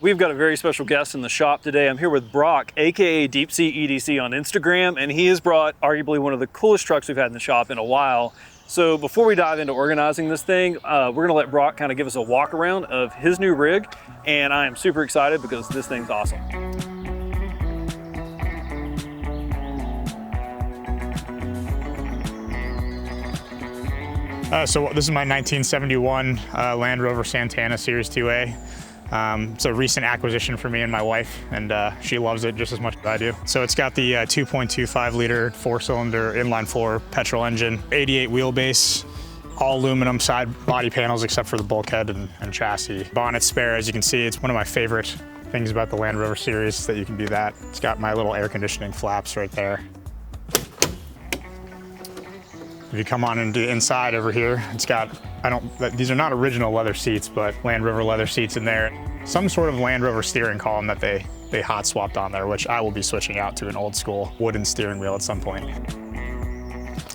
We've got a very special guest in the shop today. I'm here with Brock, aka Deep Sea EDC on Instagram, and he has brought arguably one of the coolest trucks we've had in the shop in a while. So before we dive into organizing this thing, we're gonna let Brock kind of give us a walk around of his new rig, and I am super excited because this thing's awesome. So this is my 1971 Land Rover Santana Series 2A. It's a recent acquisition for me and my wife, and she loves it just as much as I do. So it's got the 2.25 liter 4-cylinder inline-four petrol engine, 88 wheelbase, all aluminum side body panels except for the bulkhead and chassis. Bonnet spare, as you can see. It's one of my favorite things about the Land Rover series, that you can do that. It's got my little air conditioning flaps right there. If you come on into inside over here, it's got, these are not original leather seats, but Land Rover leather seats in there. Some sort of Land Rover steering column that they hot swapped on there, which I will be switching out to an old school wooden steering wheel at some point.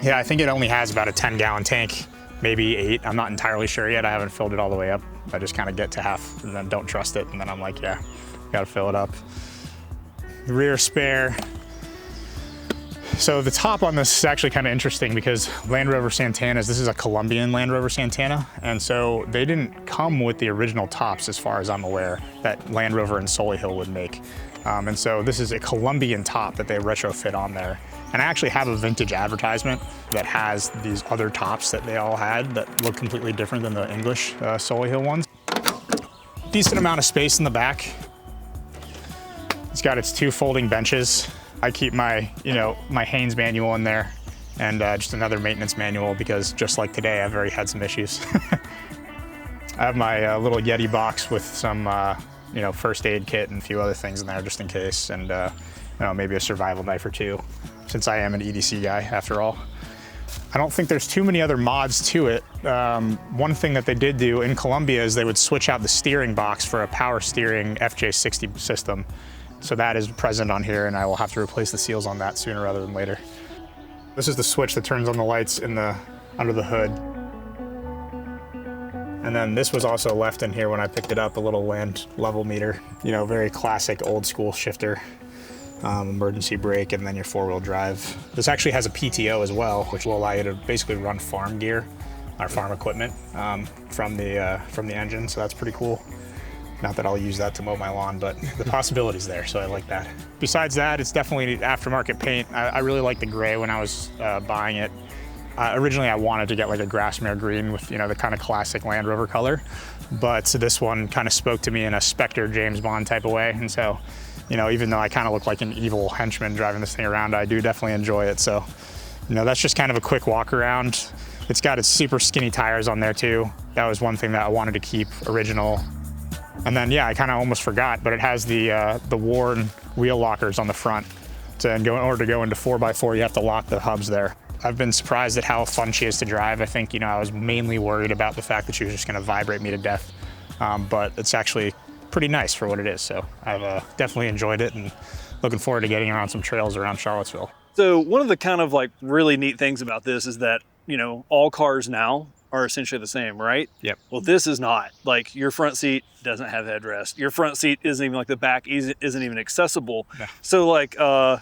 Yeah, I think it only has about a 10-gallon tank, maybe 8. I'm not entirely sure yet. I haven't filled it all the way up. I just kind of get to half and then don't trust it. And then I'm like, yeah, gotta fill it up. Rear spare. So the top on this is actually kind of interesting because Land Rover Santanas, this is a Colombian Land Rover Santana, and so they didn't come with the original tops as far as I'm aware that Land Rover and Solihull would make. And so this is a Colombian top that they retrofit on there. And I actually have a vintage advertisement that has these other tops that they all had that look completely different than the English Solihull ones. Decent amount of space in the back. It's got its 2 folding benches. I keep my, my Haynes manual in there and just another maintenance manual because just like today, I've already had some issues. I have my little Yeti box with some, first aid kit and a few other things in there just in case, and maybe a survival knife or 2, since I am an EDC guy after all. I don't think there's too many other mods to it. One thing that they did do in Colombia is they would switch out the steering box for a power steering FJ60 system. So that is present on here, and I will have to replace the seals on that sooner rather than later. This is the switch that turns on the lights under the hood. And then this was also left in here when I picked it up, a little land level meter. Very classic old school shifter, emergency brake, and then your 4-wheel drive. This actually has a PTO as well, which will allow you to basically run farm gear, or farm equipment, from the engine, so that's pretty cool. Not that I'll use that to mow my lawn, but the possibility's there, so I like that. Besides that, it's definitely aftermarket paint. I really like the gray when I was buying it. Originally, I wanted to get like a Grassmere green with, the kind of classic Land Rover color, but this one kind of spoke to me in a Spectre James Bond type of way, and so, even though I kind of look like an evil henchman driving this thing around, I do definitely enjoy it. So, that's just kind of a quick walk around. It's got its super skinny tires on there too. That was one thing that I wanted to keep original. And then, yeah, I kind of almost forgot, but it has the worn wheel lockers on the front. So in order to go into 4x4, you have to lock the hubs there. I've been surprised at how fun she is to drive. I think, I was mainly worried about the fact that she was just going to vibrate me to death. But it's actually pretty nice for what it is. So I've definitely enjoyed it and looking forward to getting around some trails around Charlottesville. So one of the kind of like really neat things about this is that, all cars now are essentially the same, right? Yep. Well, this is not. Like, your front seat doesn't have headrest. Your front seat isn't even, like, the back isn't even accessible. Yeah. So, like, our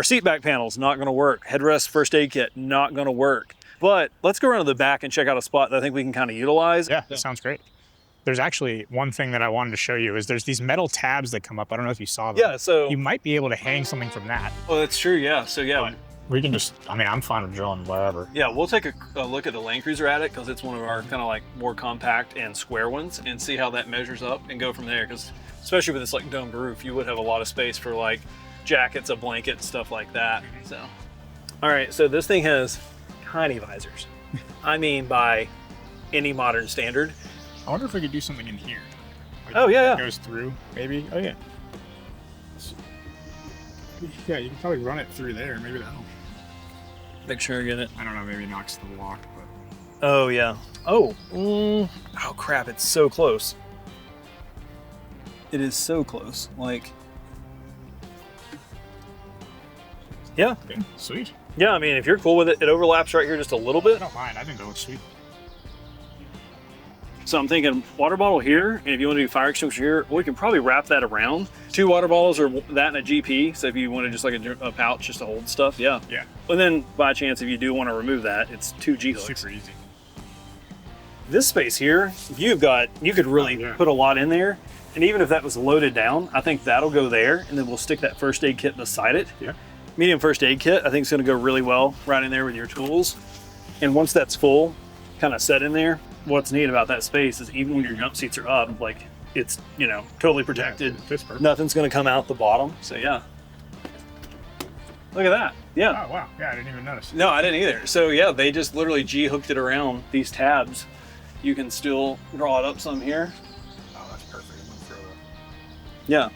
seat back panel's not gonna work. Headrest first aid kit, not gonna work. But let's go around to the back and check out a spot that I think we can kind of utilize. Yeah, that sounds great. There's actually one thing that I wanted to show you is there's these metal tabs that come up. I don't know if you saw them. Yeah, so you might be able to hang something from that. Oh, that's true, yeah. So, yeah. But we can just, I'm fine with drilling wherever. Yeah, we'll take a look at the Land Cruiser at it because it's one of our kind of like more compact and square ones, and see how that measures up and go from there. Because especially with this like domed roof, you would have a lot of space for like jackets, a blanket, stuff like that. So, all right, so this thing has tiny visors. I mean, by any modern standard. I wonder if we could do something in here. Like, oh yeah, it goes through, maybe. Oh yeah. Yeah, you can probably run it through there. Maybe that'll make sure you get it. I don't know, maybe knocks the lock, but. Oh yeah. Oh. Oh crap! It's so close. It is so close. Like. Yeah. Okay, sweet. Yeah, I mean, if you're cool with it, it overlaps right here just a little bit. I don't mind. I think that looks sweet. So I'm thinking water bottle here, and if you want to do fire extinguisher here, we can probably wrap that around. 2 water bottles or that and a GP. So if you want to just like a pouch just to hold stuff, yeah. Yeah. And then by chance, if you do want to remove that, it's 2 G hooks. Super easy. This space here, you could really put a lot in there. And even if that was loaded down, I think that'll go there, and then we'll stick that first aid kit beside it. Yeah. Medium first aid kit, I think is gonna go really well right in there with your tools. And once that's full, kind of set in there, what's neat about that space is even when your jump seats are up, like it's, you know, totally protected. Yeah, fits perfect. Nothing's gonna come out the bottom. So yeah. Look at that. Yeah. Oh, wow. Yeah, I didn't even notice. No, I didn't either. So yeah, they just literally G hooked it around these tabs. You can still draw it up some here. Oh, that's perfect. I'm gonna throw it. Yeah.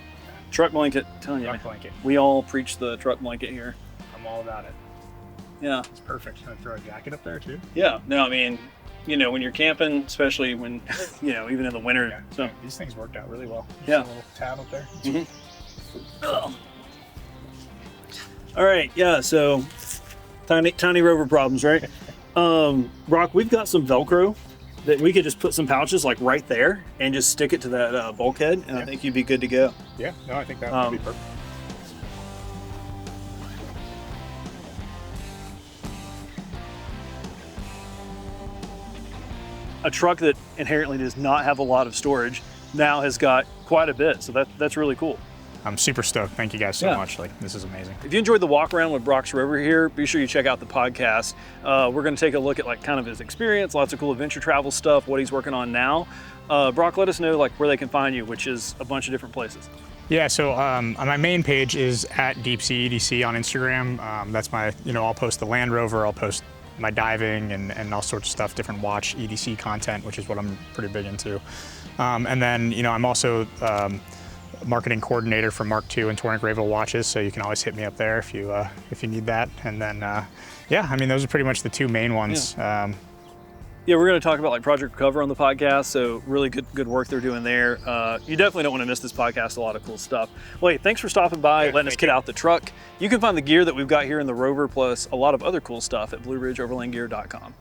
Truck blanket, telling you. Truck blanket. We all preach the truck blanket here. I'm all about it. Yeah. It's perfect. Can I throw a jacket up there too? Yeah. No, I mean, you know, when you're camping, especially when, you know, even in the winter. Yeah. So These things worked out really well. Just yeah. a little tab up there. All right. Yeah. So tiny Rover problems, right? Brock, we've got some Velcro that we could just put some pouches like right there and just stick it to that bulkhead, and I think you'd be good to go. Yeah. No, I think that would be perfect. A truck that inherently does not have a lot of storage now has got quite a bit, so that's really cool. I'm super stoked. Thank you guys so much. Like, this is amazing. If you enjoyed the walk around with Brock's Rover here, be sure you check out the podcast. We're going to take a look at like kind of his experience, lots of cool adventure travel stuff, what he's working on now. Brock, let us know like where they can find you, which is a bunch of different places. Yeah, so on my main page is at Deep Sea EDC on Instagram. That's my, you know, I'll post the Land Rover, I'll post my diving and all sorts of stuff, different watch EDC content, which is what I'm pretty big into. And then, you know, I'm also marketing coordinator for Mark II and Torrent Grayville watches, so you can always hit me up there if you need that. And then, yeah, I mean, those are pretty much the 2 main ones. Yeah, we're going to talk about like Project Recover on the podcast, so really good work they're doing there. You definitely don't want to miss this podcast, a lot of cool stuff. Well, hey, thanks for stopping by, letting us get out the truck. You can find the gear that we've got here in the Rover, plus a lot of other cool stuff at BlueRidgeOverlandGear.com.